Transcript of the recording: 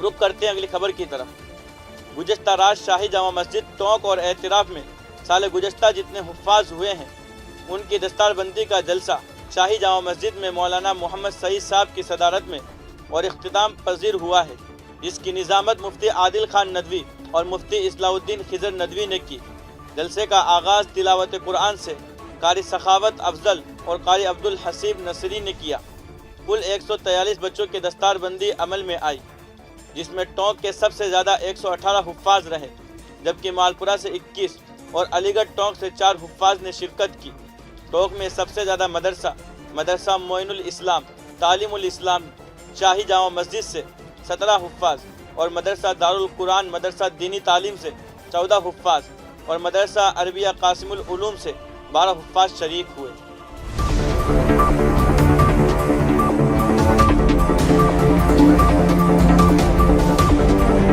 اب رخ کرتے ہیں اگلی خبر کی طرف۔ گزشتہ رات شاہی جامع مسجد ٹونک اور اعتراف میں سال گزشتہ جتنے حفاظ ہوئے ہیں ان کی دستار بندی کا جلسہ شاہی جامع مسجد میں مولانا محمد سعید صاحب کی صدارت میں اور اختتام پذیر ہوا ہے، جس کی نظامت مفتی عادل خان ندوی اور مفتی اصلاح الدین خضر ندوی نے کی۔ جلسے کا آغاز تلاوت قرآن سے قاری سخاوت افضل اور قاری عبدالحسیب نصری نے کیا۔ کل 143 بچوں کی دستار بندی عمل میں آئی، جس میں ٹونک کے سب سے زیادہ 118 حفاظ رہے، جبکہ مالپورہ سے 21 اور علی گڑھ ٹونک سے 4 حفاظ نے شرکت کی۔ ٹونک میں سب سے زیادہ مدرسہ معین الاسلام تعلیم الاسلام شاہی جامع مسجد سے 17 حفاظ اور مدرسہ دارالقرآن مدرسہ دینی تعلیم سے 14 حفاظ اور مدرسہ عربیہ قاسم العلوم سے 12 حفاظ شریک ہوئے۔